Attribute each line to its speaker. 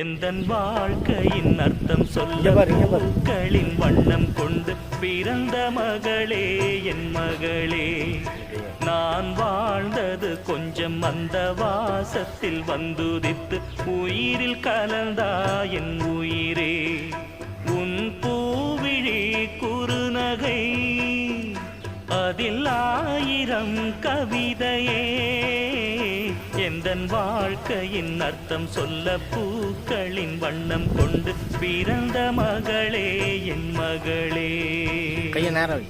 Speaker 1: எந்தன் வாழ்க்கையின் அர்த்தம் சொல்ல பூக்களின் வண்ணம் கொண்டு பிறந்த மகளே என் மகளே. நான் வாழ்ந்தது கொஞ்சம் அந்த வாசத்தில் வந்துதித்து உயிரில் கலந்தா என் உயிரே. உன் பூவிழி குறுநகை அதில் 1000 கவிதையே. எந்தன் வாழ்க்கையின் அர்த்தம் சொல்ல பூக்களின் வண்ணம் கொண்டு பிறந்த மகளே என் மகளே.
Speaker 2: கைய நேரம்